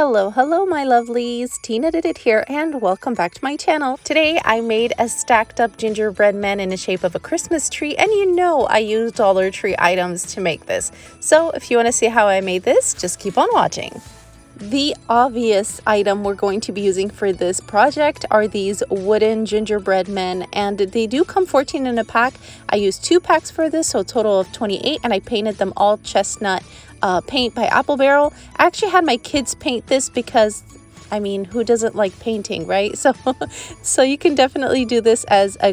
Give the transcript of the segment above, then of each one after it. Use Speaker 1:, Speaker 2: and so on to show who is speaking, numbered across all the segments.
Speaker 1: Hello my lovelies, Tina did it here and welcome back to my channel. Today I made a stacked up gingerbread man in the shape of a Christmas tree, and you know I used Dollar Tree items to make this. So if you want to see how I made this, just keep on watching. The obvious item we're going to be using for this project are these wooden gingerbread men, and they do come 14 in a pack. I used 2 packs for this, so a total of 28, and I painted them all chestnut paint by Apple Barrel. I actually had my kids paint this because, I mean, who doesn't like painting, right? So you can definitely do this as a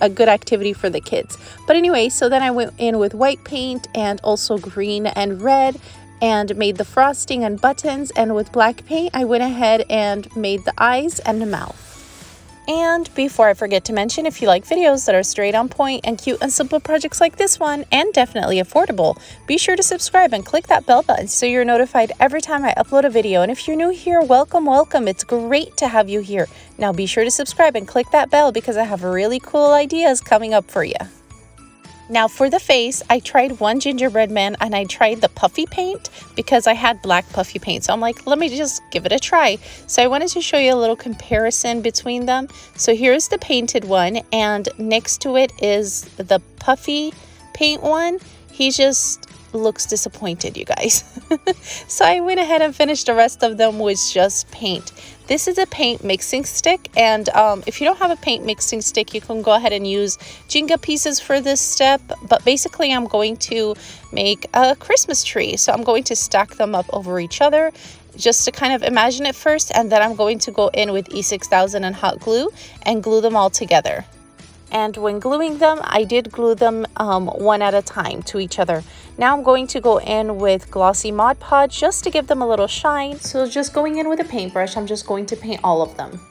Speaker 1: good activity for the kids. But anyway, so then I went in with white paint and also green and red and made the frosting and buttons, and with black paint I went ahead and made the eyes and the mouth. And before I forget to mention, if you like videos that are straight on point and cute and simple projects like this one, and definitely affordable, be sure to subscribe and click that bell button so you're notified every time I upload a video. And if you're new here, welcome. It's great to have you here. Now be sure to subscribe and click that bell because I have really cool ideas coming up for you. Now for the face, I tried one gingerbread man and I tried the puffy paint because I had black puffy paint. So I'm like, let me just give it a try. So I wanted to show you a little comparison between them. So here's the painted one, and next to it is the puffy paint one. He just looks disappointed, you guys. So I went ahead and finished the rest of them with just paint. This is a paint mixing stick, and if you don't have a paint mixing stick, you can go ahead and use Jenga pieces for this step. But basically I'm going to make a Christmas tree, so I'm going to stack them up over each other just to kind of imagine it first, and then I'm going to go in with E6000 and hot glue and glue them all together. And when gluing them, I did glue them one at a time to each other. Now I'm going to go in with Glossy Mod Podge just to give them a little shine. So just going in with a paintbrush, I'm just going to paint all of them.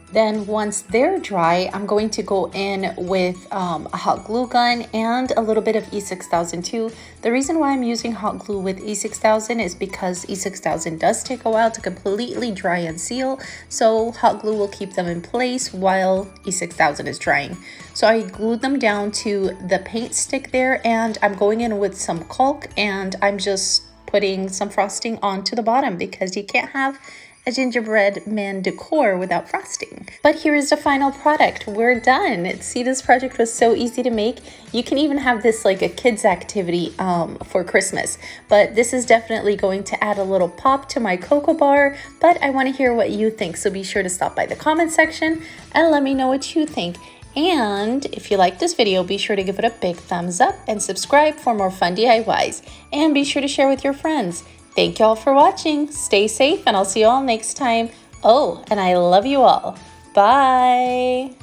Speaker 1: Then once they're dry, I'm going to go in with a hot glue gun and a little bit of E6000 too. The reason why I'm using hot glue with E6000 is because E6000 does take a while to completely dry and seal. So hot glue will keep them in place while E6000 is drying. So I glued them down to the paint stick there, and I'm going in with some caulk, and I'm just putting some frosting onto the bottom because you can't have a gingerbread man decor without frosting. But here is the final product. We're done. See, this project was so easy to make. You can even have this like a kids activity for Christmas. But this is definitely going to add a little pop to my cocoa bar. But I want to hear what you think, so be sure to stop by the comment section and let me know what you think. And if you like this video, be sure to give it a big thumbs up and subscribe for more fun DIYs. And be sure to share with your friends. Thank you all for watching. Stay safe, and I'll see you all next time. Oh, and I love you all. Bye.